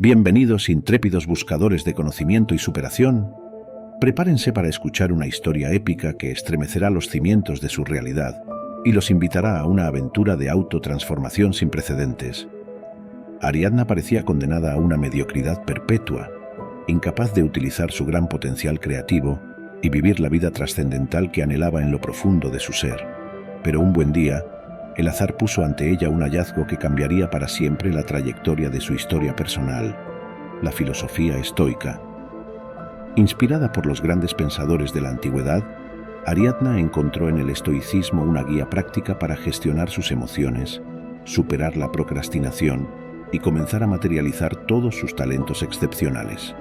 Bienvenidos, intrépidos buscadores de conocimiento y superación. Prepárense para escuchar una historia épica que estremecerá los cimientos de su realidad y los invitará a una aventura de autotransformación sin precedentes. Ariadna parecía condenada a una mediocridad perpetua, incapaz de utilizar su gran potencial creativo y vivir la vida trascendental que anhelaba en lo profundo de su ser. Pero un buen día, el azar puso ante ella un hallazgo que cambiaría para siempre la trayectoria de su historia personal: la filosofía estoica. Inspirada por los grandes pensadores de la antigüedad, Ariadna encontró en el estoicismo una guía práctica para gestionar sus emociones, superar la procrastinación y comenzar a materializar todos sus talentos excepcionales.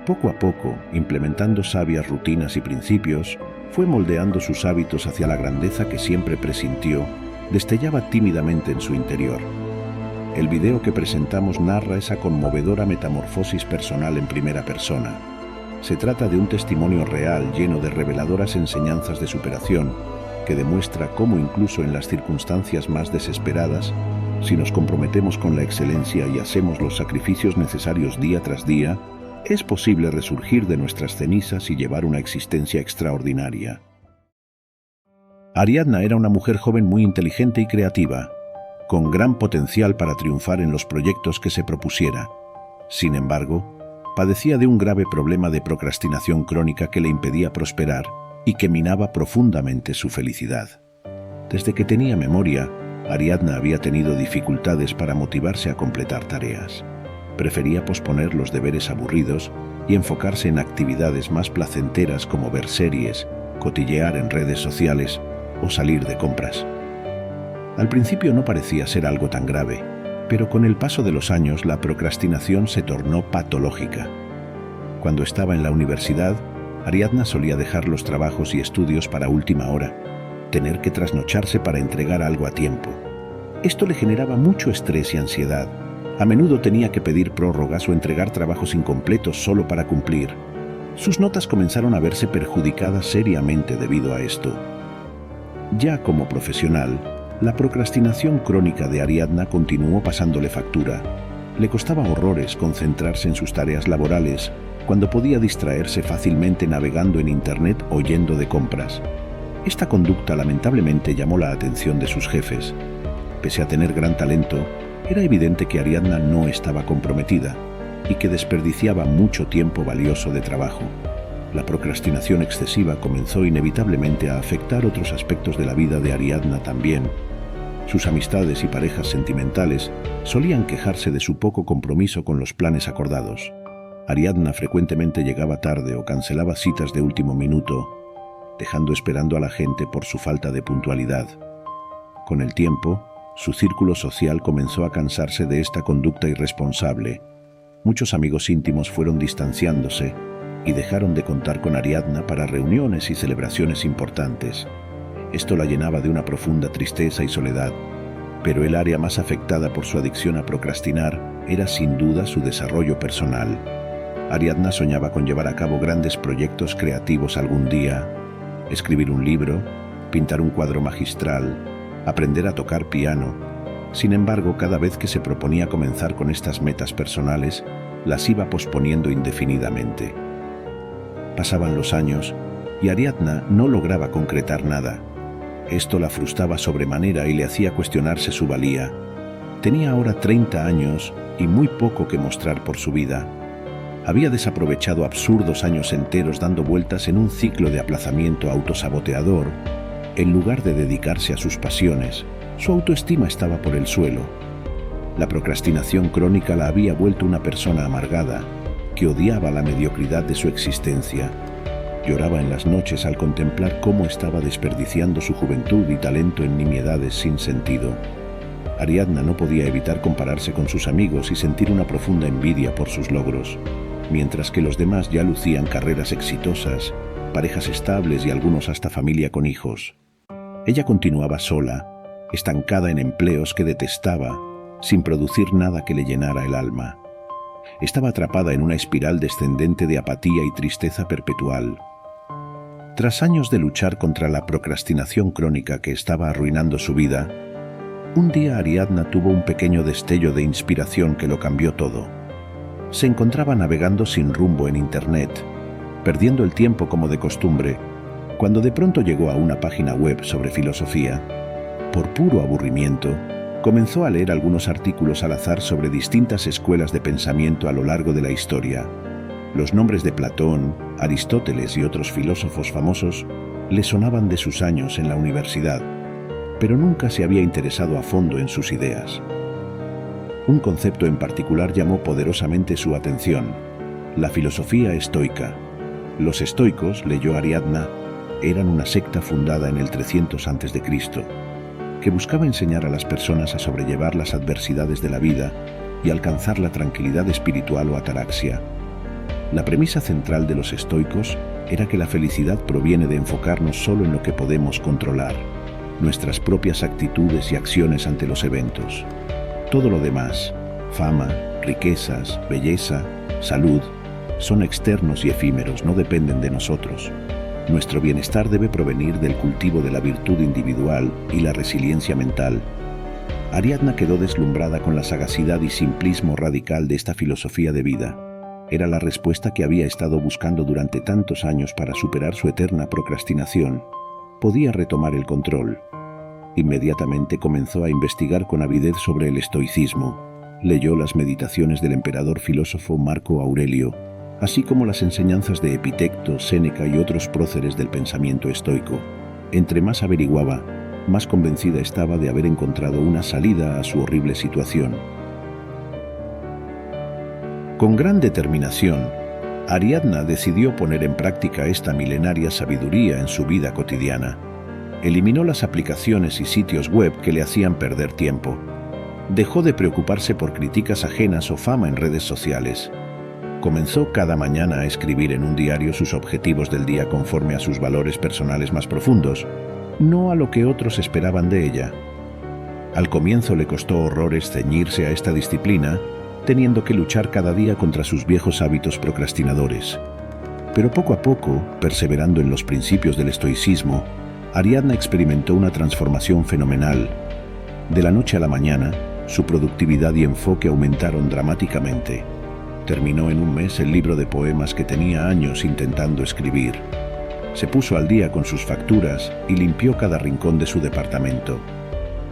Poco a poco, implementando sabias rutinas y principios, fue moldeando sus hábitos hacia la grandeza que siempre presintió destellaba tímidamente en su interior. El video que presentamos narra esa conmovedora metamorfosis personal en primera persona. Se trata de un testimonio real lleno de reveladoras enseñanzas de superación que demuestra cómo incluso en las circunstancias más desesperadas, si nos comprometemos con la excelencia y hacemos los sacrificios necesarios día tras día, es posible resurgir de nuestras cenizas y llevar una existencia extraordinaria. Ariadna era una mujer joven muy inteligente y creativa, con gran potencial para triunfar en los proyectos que se propusiera. Sin embargo, padecía de un grave problema de procrastinación crónica que le impedía prosperar y que minaba profundamente su felicidad. Desde que tenía memoria, Ariadna había tenido dificultades para motivarse a completar tareas. Prefería posponer los deberes aburridos y enfocarse en actividades más placenteras como ver series, cotillear en redes sociales o salir de compras. Al principio no parecía ser algo tan grave, pero con el paso de los años la procrastinación se tornó patológica. Cuando estaba en la universidad, Ariadna solía dejar los trabajos y estudios para última hora, tener que trasnocharse para entregar algo a tiempo. Esto le generaba mucho estrés y ansiedad. A menudo tenía que pedir prórrogas o entregar trabajos incompletos solo para cumplir. Sus notas comenzaron a verse perjudicadas seriamente debido a esto. Ya como profesional, la procrastinación crónica de Ariadna continuó pasándole factura. Le costaba horrores concentrarse en sus tareas laborales cuando podía distraerse fácilmente navegando en Internet o yendo de compras. Esta conducta lamentablemente llamó la atención de sus jefes. Pese a tener gran talento, era evidente que Ariadna no estaba comprometida y que desperdiciaba mucho tiempo valioso de trabajo. La procrastinación excesiva comenzó inevitablemente a afectar otros aspectos de la vida de Ariadna también. Sus amistades y parejas sentimentales solían quejarse de su poco compromiso con los planes acordados. Ariadna frecuentemente llegaba tarde o cancelaba citas de último minuto, dejando esperando a la gente por su falta de puntualidad. Con el tiempo, su círculo social comenzó a cansarse de esta conducta irresponsable. Muchos amigos íntimos fueron distanciándose y dejaron de contar con Ariadna para reuniones y celebraciones importantes. Esto la llenaba de una profunda tristeza y soledad, pero el área más afectada por su adicción a procrastinar era sin duda su desarrollo personal. Ariadna soñaba con llevar a cabo grandes proyectos creativos algún día: escribir un libro, pintar un cuadro magistral, aprender a tocar piano. Sin embargo, cada vez que se proponía comenzar con estas metas personales, las iba posponiendo indefinidamente. Pasaban los años y Ariadna no lograba concretar nada. Esto la frustraba sobremanera y le hacía cuestionarse su valía. Tenía ahora 30 años y muy poco que mostrar por su vida. Había desaprovechado absurdos años enteros dando vueltas en un ciclo de aplazamiento autosaboteador. En lugar de dedicarse a sus pasiones, su autoestima estaba por el suelo. La procrastinación crónica la había vuelto una persona amargada, que odiaba la mediocridad de su existencia. Lloraba en las noches al contemplar cómo estaba desperdiciando su juventud y talento en nimiedades sin sentido. Ariadna no podía evitar compararse con sus amigos y sentir una profunda envidia por sus logros, mientras que los demás ya lucían carreras exitosas, parejas estables y algunos hasta familia con hijos. Ella continuaba sola, estancada en empleos que detestaba, sin producir nada que le llenara el alma. Estaba atrapada en una espiral descendente de apatía y tristeza perpetual. Tras años de luchar contra la procrastinación crónica que estaba arruinando su vida, un día Ariadna tuvo un pequeño destello de inspiración que lo cambió todo. Se encontraba navegando sin rumbo en Internet, perdiendo el tiempo como de costumbre, cuando de pronto llegó a una página web sobre filosofía. Por puro aburrimiento, comenzó a leer algunos artículos al azar sobre distintas escuelas de pensamiento a lo largo de la historia. Los nombres de Platón, Aristóteles y otros filósofos famosos le sonaban de sus años en la universidad, pero nunca se había interesado a fondo en sus ideas. Un concepto en particular llamó poderosamente su atención: la filosofía estoica. Los estoicos, leyó Ariadna, eran una secta fundada en el 300 a.C., que buscaba enseñar a las personas a sobrellevar las adversidades de la vida y alcanzar la tranquilidad espiritual o ataraxia. La premisa central de los estoicos era que la felicidad proviene de enfocarnos solo en lo que podemos controlar, nuestras propias actitudes y acciones ante los eventos. Todo lo demás, fama, riquezas, belleza, salud, son externos y efímeros, no dependen de nosotros. Nuestro bienestar debe provenir del cultivo de la virtud individual y la resiliencia mental. Ariadna quedó deslumbrada con la sagacidad y simplismo radical de esta filosofía de vida. Era la respuesta que había estado buscando durante tantos años para superar su eterna procrastinación. Podía retomar el control. Inmediatamente comenzó a investigar con avidez sobre el estoicismo. Leyó las meditaciones del emperador filósofo Marco Aurelio, así como las enseñanzas de Epicteto, Séneca y otros próceres del pensamiento estoico. Entre más averiguaba, más convencida estaba de haber encontrado una salida a su horrible situación. Con gran determinación, Ariadna decidió poner en práctica esta milenaria sabiduría en su vida cotidiana. Eliminó las aplicaciones y sitios web que le hacían perder tiempo. Dejó de preocuparse por críticas ajenas o fama en redes sociales. Comenzó cada mañana a escribir en un diario sus objetivos del día conforme a sus valores personales más profundos, no a lo que otros esperaban de ella. Al comienzo le costó horrores ceñirse a esta disciplina, teniendo que luchar cada día contra sus viejos hábitos procrastinadores. Pero poco a poco, perseverando en los principios del estoicismo, Ariadna experimentó una transformación fenomenal. De la noche a la mañana, su productividad y enfoque aumentaron dramáticamente. Terminó en un mes el libro de poemas que tenía años intentando escribir. Se puso al día con sus facturas y limpió cada rincón de su departamento.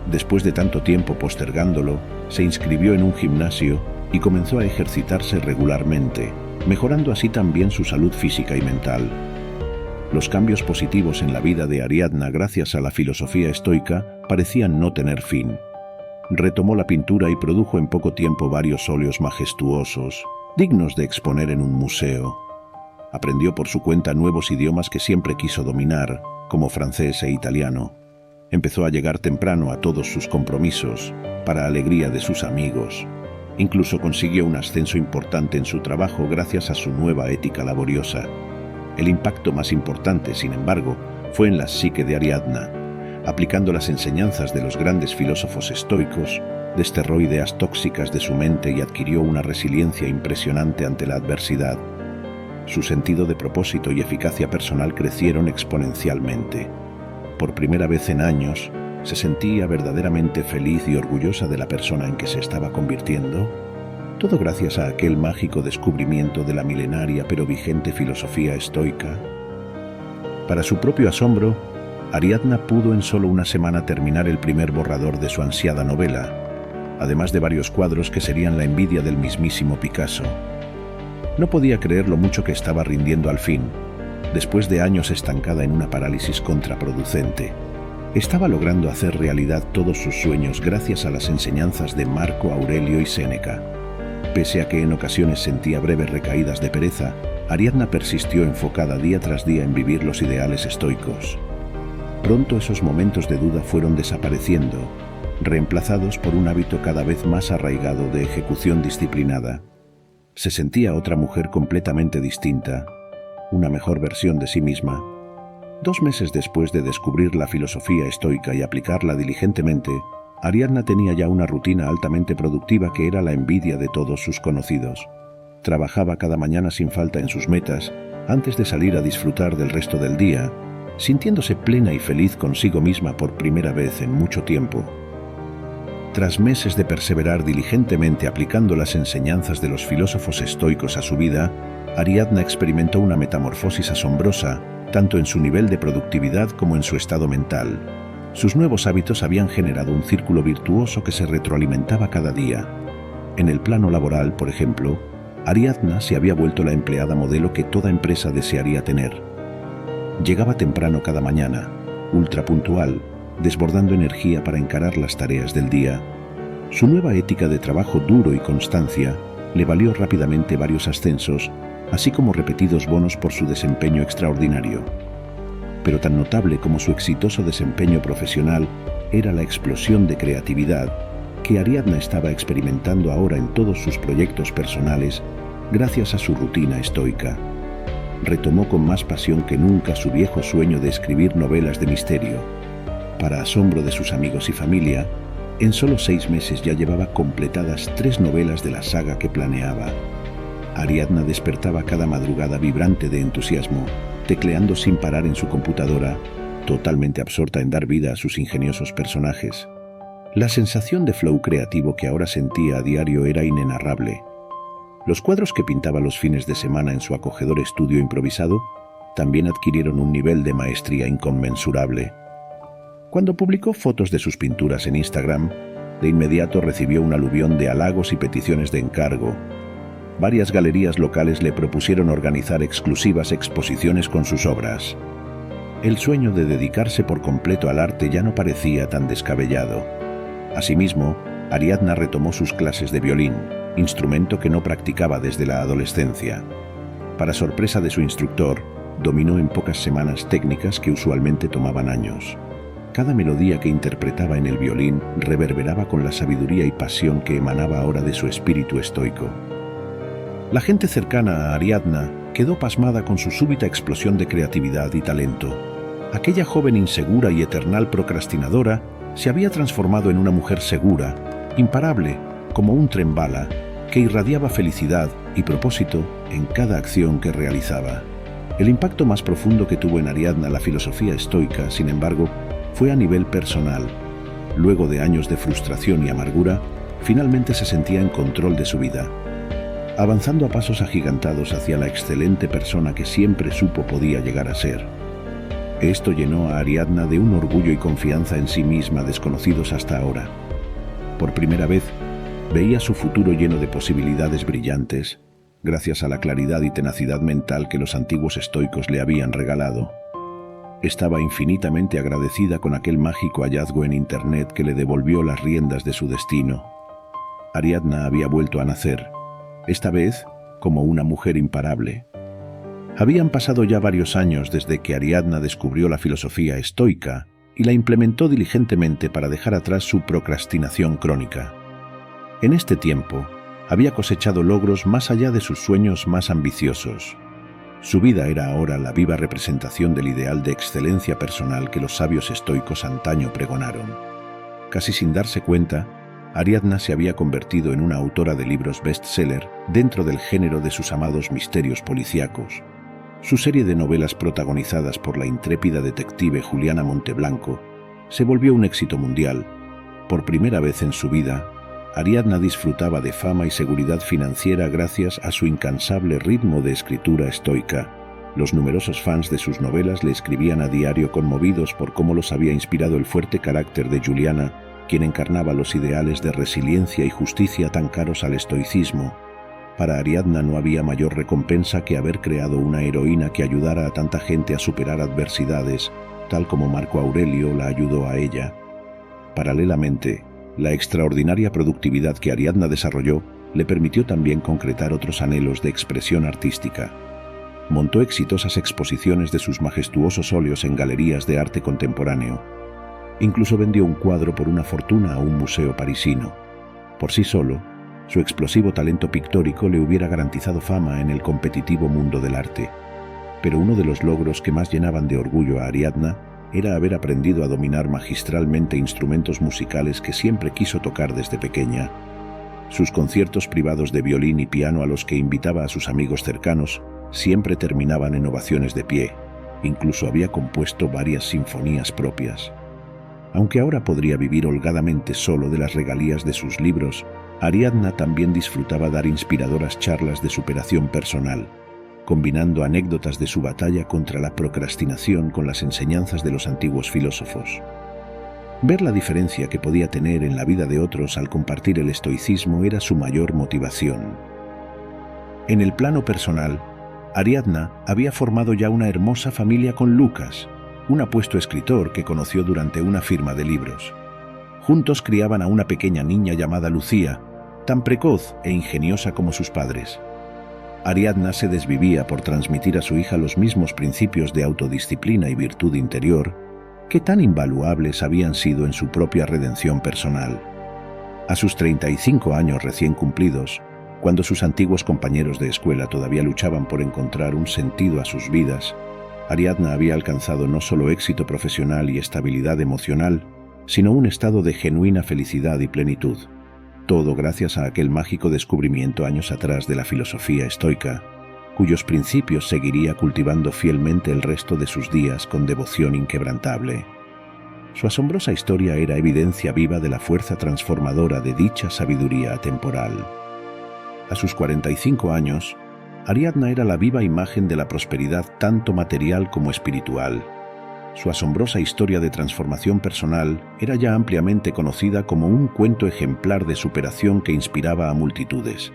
Después de tanto tiempo postergándolo, se inscribió en un gimnasio y comenzó a ejercitarse regularmente, mejorando así también su salud física y mental. Los cambios positivos en la vida de Ariadna gracias a la filosofía estoica parecían no tener fin. Retomó la pintura y produjo en poco tiempo varios óleos majestuosos, dignos de exponer en un museo. Aprendió por su cuenta nuevos idiomas que siempre quiso dominar, como francés e italiano. Empezó a llegar temprano a todos sus compromisos, para alegría de sus amigos. Incluso consiguió un ascenso importante en su trabajo gracias a su nueva ética laboriosa. El impacto más importante, sin embargo, fue en la psique de Ariadna. Aplicando las enseñanzas de los grandes filósofos estoicos, desterró ideas tóxicas de su mente y adquirió una resiliencia impresionante ante la adversidad. Su sentido de propósito y eficacia personal crecieron exponencialmente. Por primera vez en años, se sentía verdaderamente feliz y orgullosa de la persona en que se estaba convirtiendo, todo gracias a aquel mágico descubrimiento de la milenaria pero vigente filosofía estoica. Para su propio asombro, Ariadna pudo en solo una semana terminar el primer borrador de su ansiada novela, además de varios cuadros que serían la envidia del mismísimo Picasso. No podía creer lo mucho que estaba rindiendo al fin, después de años estancada en una parálisis contraproducente. Estaba logrando hacer realidad todos sus sueños gracias a las enseñanzas de Marco Aurelio y Séneca. Pese a que en ocasiones sentía breves recaídas de pereza, Ariadna persistió enfocada día tras día en vivir los ideales estoicos. Pronto esos momentos de duda fueron desapareciendo, reemplazados por un hábito cada vez más arraigado de ejecución disciplinada. Se sentía otra mujer completamente distinta, una mejor versión de sí misma. 2 meses después de descubrir la filosofía estoica y aplicarla diligentemente, Ariadna tenía ya una rutina altamente productiva que era la envidia de todos sus conocidos. Trabajaba cada mañana sin falta en sus metas, antes de salir a disfrutar del resto del día, sintiéndose plena y feliz consigo misma por primera vez en mucho tiempo. Tras meses de perseverar diligentemente aplicando las enseñanzas de los filósofos estoicos a su vida, Ariadna experimentó una metamorfosis asombrosa, tanto en su nivel de productividad como en su estado mental. Sus nuevos hábitos habían generado un círculo virtuoso que se retroalimentaba cada día. En el plano laboral, por ejemplo, Ariadna se había vuelto la empleada modelo que toda empresa desearía tener. Llegaba temprano cada mañana, ultra puntual, desbordando energía para encarar las tareas del día. Su nueva ética de trabajo duro y constancia le valió rápidamente varios ascensos, así como repetidos bonos por su desempeño extraordinario. Pero tan notable como su exitoso desempeño profesional era la explosión de creatividad que Ariadna estaba experimentando ahora en todos sus proyectos personales gracias a su rutina estoica. Retomó con más pasión que nunca su viejo sueño de escribir novelas de misterio. Para asombro de sus amigos y familia, en solo 6 meses ya llevaba completadas 3 novelas de la saga que planeaba. Ariadna despertaba cada madrugada vibrante de entusiasmo, tecleando sin parar en su computadora, totalmente absorta en dar vida a sus ingeniosos personajes. La sensación de flow creativo que ahora sentía a diario era inenarrable. Los cuadros que pintaba los fines de semana en su acogedor estudio improvisado también adquirieron un nivel de maestría inconmensurable. Cuando publicó fotos de sus pinturas en Instagram, de inmediato recibió un aluvión de halagos y peticiones de encargo. Varias galerías locales le propusieron organizar exclusivas exposiciones con sus obras. El sueño de dedicarse por completo al arte ya no parecía tan descabellado. Asimismo, Ariadna retomó sus clases de violín, instrumento que no practicaba desde la adolescencia. Para sorpresa de su instructor, dominó en pocas semanas técnicas que usualmente tomaban años. Cada melodía que interpretaba en el violín reverberaba con la sabiduría y pasión que emanaba ahora de su espíritu estoico. La gente cercana a Ariadna quedó pasmada con su súbita explosión de creatividad y talento. Aquella joven insegura y eternal procrastinadora se había transformado en una mujer segura, imparable, como un tren bala, que irradiaba felicidad y propósito en cada acción que realizaba. El impacto más profundo que tuvo en Ariadna la filosofía estoica, sin embargo, fue a nivel personal. Luego de años de frustración y amargura, finalmente se sentía en control de su vida, avanzando a pasos agigantados hacia la excelente persona que siempre supo podía llegar a ser. Esto llenó a Ariadna de un orgullo y confianza en sí misma desconocidos hasta ahora. Por primera vez, veía su futuro lleno de posibilidades brillantes, gracias a la claridad y tenacidad mental que los antiguos estoicos le habían regalado. Estaba infinitamente agradecida con aquel mágico hallazgo en Internet que le devolvió las riendas de su destino. Ariadna había vuelto a nacer, esta vez como una mujer imparable. Habían pasado ya varios años desde que Ariadna descubrió la filosofía estoica y la implementó diligentemente para dejar atrás su procrastinación crónica. En este tiempo, había cosechado logros más allá de sus sueños más ambiciosos. Su vida era ahora la viva representación del ideal de excelencia personal que los sabios estoicos antaño pregonaron. Casi sin darse cuenta, Ariadna se había convertido en una autora de libros bestseller dentro del género de sus amados misterios policíacos. Su serie de novelas protagonizadas por la intrépida detective Juliana Monteblanco se volvió un éxito mundial. Por primera vez en su vida, Ariadna disfrutaba de fama y seguridad financiera gracias a su incansable ritmo de escritura estoica. Los numerosos fans de sus novelas le escribían a diario conmovidos por cómo los había inspirado el fuerte carácter de Juliana, quien encarnaba los ideales de resiliencia y justicia tan caros al estoicismo. Para Ariadna no había mayor recompensa que haber creado una heroína que ayudara a tanta gente a superar adversidades, tal como Marco Aurelio la ayudó a ella. Paralelamente, la extraordinaria productividad que Ariadna desarrolló le permitió también concretar otros anhelos de expresión artística. Montó exitosas exposiciones de sus majestuosos óleos en galerías de arte contemporáneo. Incluso vendió un cuadro por una fortuna a un museo parisino. Por sí solo, su explosivo talento pictórico le hubiera garantizado fama en el competitivo mundo del arte. Pero uno de los logros que más llenaban de orgullo a Ariadna era haber aprendido a dominar magistralmente instrumentos musicales que siempre quiso tocar desde pequeña. Sus conciertos privados de violín y piano a los que invitaba a sus amigos cercanos siempre terminaban en ovaciones de pie. Incluso había compuesto varias sinfonías propias. Aunque ahora podría vivir holgadamente solo de las regalías de sus libros, Ariadna también disfrutaba dar inspiradoras charlas de superación personal, combinando anécdotas de su batalla contra la procrastinación con las enseñanzas de los antiguos filósofos. Ver la diferencia que podía tener en la vida de otros al compartir el estoicismo era su mayor motivación. En el plano personal, Ariadna había formado ya una hermosa familia con Lucas, un apuesto escritor que conoció durante una firma de libros. Juntos criaban a una pequeña niña llamada Lucía, tan precoz e ingeniosa como sus padres. Ariadna se desvivía por transmitir a su hija los mismos principios de autodisciplina y virtud interior que tan invaluables habían sido en su propia redención personal. A sus 35 años recién cumplidos, cuando sus antiguos compañeros de escuela todavía luchaban por encontrar un sentido a sus vidas, Ariadna había alcanzado no solo éxito profesional y estabilidad emocional, sino un estado de genuina felicidad y plenitud. Todo gracias a aquel mágico descubrimiento años atrás de la filosofía estoica, cuyos principios seguiría cultivando fielmente el resto de sus días con devoción inquebrantable. Su asombrosa historia era evidencia viva de la fuerza transformadora de dicha sabiduría atemporal. A sus 45 años, Ariadna era la viva imagen de la prosperidad tanto material como espiritual. Su asombrosa historia de transformación personal era ya ampliamente conocida como un cuento ejemplar de superación que inspiraba a multitudes.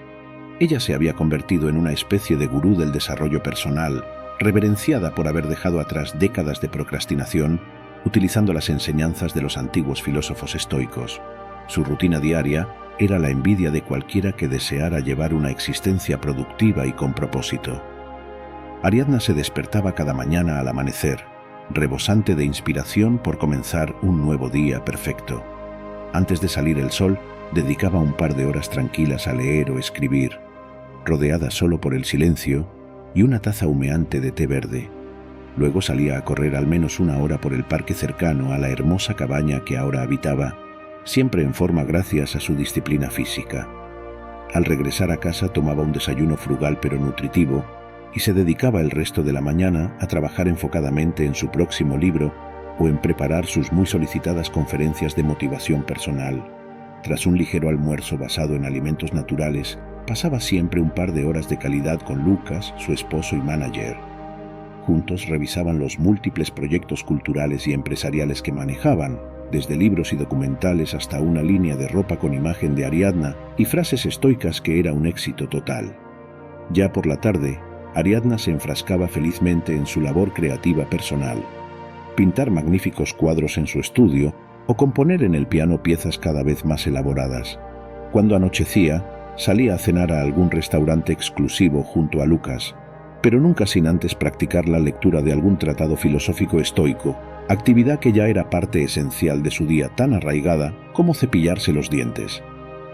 Ella se había convertido en una especie de gurú del desarrollo personal, reverenciada por haber dejado atrás décadas de procrastinación, utilizando las enseñanzas de los antiguos filósofos estoicos. Su rutina diaria era la envidia de cualquiera que deseara llevar una existencia productiva y con propósito. Ariadna se despertaba cada mañana al amanecer, rebosante de inspiración por comenzar un nuevo día perfecto. Antes de salir el sol, dedicaba un par de horas tranquilas a leer o escribir, rodeada solo por el silencio y una taza humeante de té verde. Luego salía a correr al menos una hora por el parque cercano a la hermosa cabaña que ahora habitaba, siempre en forma gracias a su disciplina física. Al regresar a casa tomaba un desayuno frugal pero nutritivo y se dedicaba el resto de la mañana a trabajar enfocadamente en su próximo libro o en preparar sus muy solicitadas conferencias de motivación personal. Tras un ligero almuerzo basado en alimentos naturales, pasaba siempre un par de horas de calidad con Lucas, su esposo y manager. Juntos revisaban los múltiples proyectos culturales y empresariales que manejaban, desde libros y documentales hasta una línea de ropa con imagen de Ariadna y frases estoicas que era un éxito total. Ya por la tarde, Ariadna se enfrascaba felizmente en su labor creativa personal, pintar magníficos cuadros en su estudio o componer en el piano piezas cada vez más elaboradas. Cuando anochecía, salía a cenar a algún restaurante exclusivo junto a Lucas, pero nunca sin antes practicar la lectura de algún tratado filosófico estoico, actividad que ya era parte esencial de su día tan arraigada como cepillarse los dientes.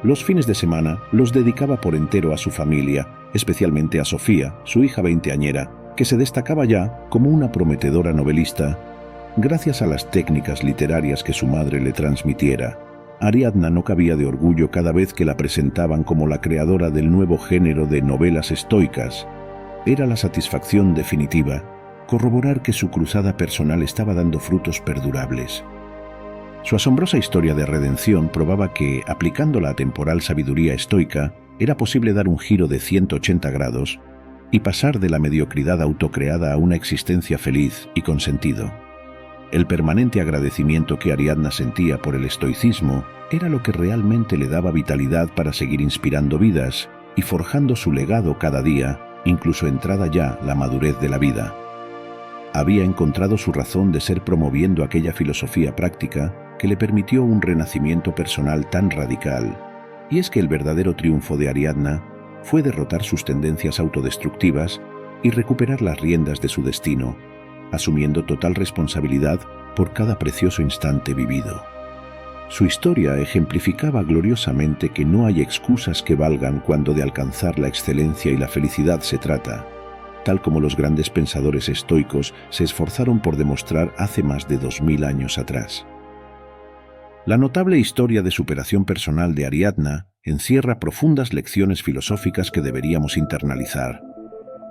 Los fines de semana los dedicaba por entero a su familia, especialmente a Sofía, su hija veinteañera, que se destacaba ya como una prometedora novelista. Gracias a las técnicas literarias que su madre le transmitiera, Ariadna no cabía de orgullo cada vez que la presentaban como la creadora del nuevo género de novelas estoicas. Era la satisfacción definitiva corroborar que su cruzada personal estaba dando frutos perdurables. Su asombrosa historia de redención probaba que, aplicando la atemporal sabiduría estoica, era posible dar un giro de 180 grados y pasar de la mediocridad autocreada a una existencia feliz y con sentido. El permanente agradecimiento que Ariadna sentía por el estoicismo era lo que realmente le daba vitalidad para seguir inspirando vidas y forjando su legado cada día, incluso entrada ya la madurez de la vida. Había encontrado su razón de ser promoviendo aquella filosofía práctica que le permitió un renacimiento personal tan radical, y es que el verdadero triunfo de Ariadna fue derrotar sus tendencias autodestructivas y recuperar las riendas de su destino, asumiendo total responsabilidad por cada precioso instante vivido. Su historia ejemplificaba gloriosamente que no hay excusas que valgan cuando de alcanzar la excelencia y la felicidad se trata, tal como los grandes pensadores estoicos se esforzaron por demostrar hace más de 2000 años atrás. La notable historia de superación personal de Ariadna encierra profundas lecciones filosóficas que deberíamos internalizar.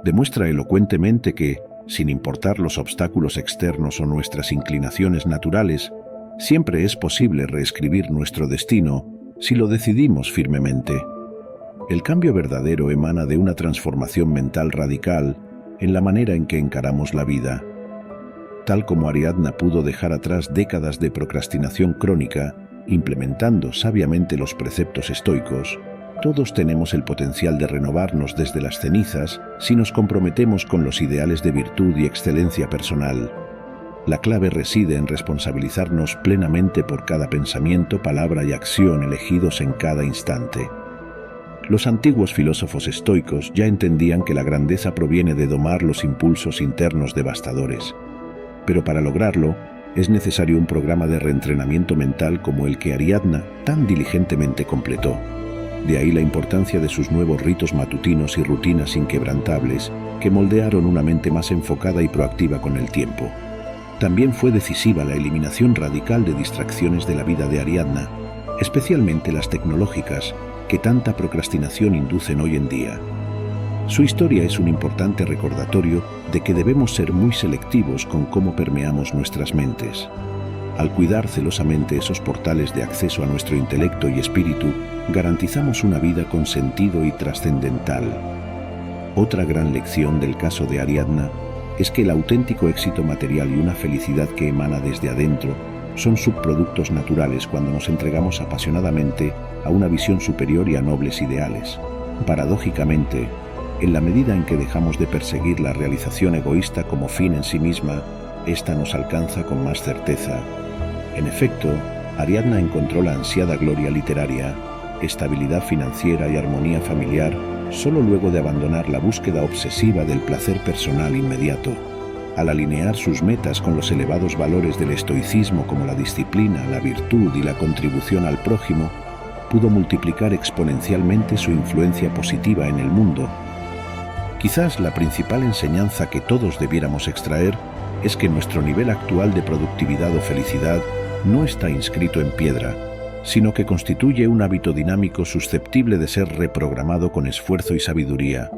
Demuestra elocuentemente que, sin importar los obstáculos externos o nuestras inclinaciones naturales, Siempre es posible reescribir nuestro destino si lo decidimos firmemente. El cambio verdadero emana de una transformación mental radical en la manera en que encaramos la vida. Tal como Ariadna pudo dejar atrás décadas de procrastinación crónica, implementando sabiamente los preceptos estoicos, todos tenemos el potencial de renovarnos desde las cenizas si nos comprometemos con los ideales de virtud y excelencia personal. La clave reside en responsabilizarnos plenamente por cada pensamiento, palabra y acción elegidos en cada instante. Los antiguos filósofos estoicos ya entendían que la grandeza proviene de domar los impulsos internos devastadores. Pero para lograrlo, es necesario un programa de reentrenamiento mental como el que Ariadna tan diligentemente completó. De ahí la importancia de sus nuevos ritos matutinos y rutinas inquebrantables que moldearon una mente más enfocada y proactiva con el tiempo. También fue decisiva la eliminación radical de distracciones de la vida de Ariadna, especialmente las tecnológicas, que tanta procrastinación inducen hoy en día. Su historia es un importante recordatorio de que debemos ser muy selectivos con cómo permeamos nuestras mentes. Al cuidar celosamente esos portales de acceso a nuestro intelecto y espíritu, garantizamos una vida con sentido y trascendental. Otra gran lección del caso de Ariadna es que el auténtico éxito material y una felicidad que emana desde adentro son subproductos naturales cuando nos entregamos apasionadamente a una visión superior y a nobles ideales. Paradójicamente, en la medida en que dejamos de perseguir la realización egoísta como fin en sí misma, ésta nos alcanza con más certeza. En efecto, Ariadna encontró la ansiada gloria literaria, estabilidad financiera y armonía familiar solo luego de abandonar la búsqueda obsesiva del placer personal inmediato. Al alinear sus metas con los elevados valores del estoicismo como la disciplina, la virtud y la contribución al prójimo, pudo multiplicar exponencialmente su influencia positiva en el mundo. Quizás la principal enseñanza que todos debiéramos extraer es que nuestro nivel actual de productividad o felicidad no está inscrito en piedra, sino que constituye un hábito dinámico susceptible de ser reprogramado con esfuerzo y sabiduría.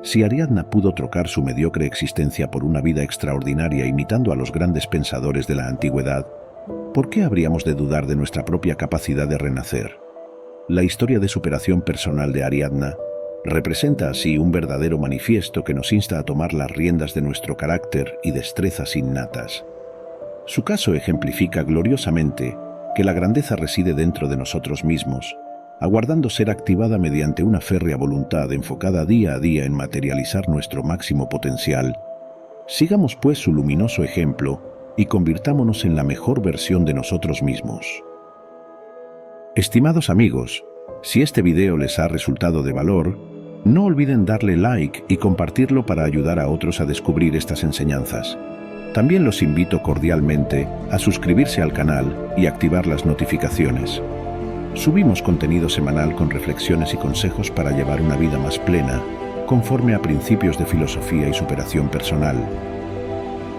Si Ariadna pudo trocar su mediocre existencia por una vida extraordinaria imitando a los grandes pensadores de la antigüedad, ¿por qué habríamos de dudar de nuestra propia capacidad de renacer? La historia de superación personal de Ariadna representa así un verdadero manifiesto que nos insta a tomar las riendas de nuestro carácter y destrezas innatas. Su caso ejemplifica gloriosamente que la grandeza reside dentro de nosotros mismos, aguardando ser activada mediante una férrea voluntad enfocada día a día en materializar nuestro máximo potencial. Sigamos pues su luminoso ejemplo y convirtámonos en la mejor versión de nosotros mismos. Estimados amigos, si este video les ha resultado de valor, no olviden darle like y compartirlo para ayudar a otros a descubrir estas enseñanzas. También los invito cordialmente a suscribirse al canal y activar las notificaciones. Subimos contenido semanal con reflexiones y consejos para llevar una vida más plena, conforme a principios de filosofía y superación personal.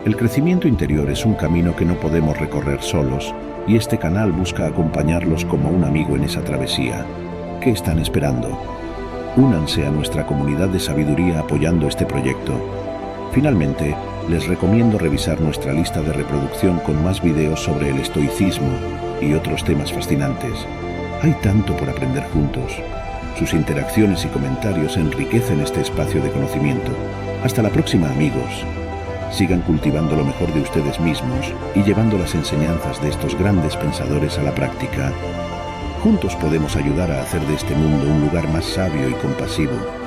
El crecimiento interior es un camino que no podemos recorrer solos, y este canal busca acompañarlos como un amigo en esa travesía. ¿Qué están esperando? Únanse a nuestra comunidad de sabiduría apoyando este proyecto. Finalmente, les recomiendo revisar nuestra lista de reproducción con más videos sobre el estoicismo y otros temas fascinantes. Hay tanto por aprender juntos. Sus interacciones y comentarios enriquecen este espacio de conocimiento. Hasta la próxima, amigos. Sigan cultivando lo mejor de ustedes mismos y llevando las enseñanzas de estos grandes pensadores a la práctica. Juntos podemos ayudar a hacer de este mundo un lugar más sabio y compasivo.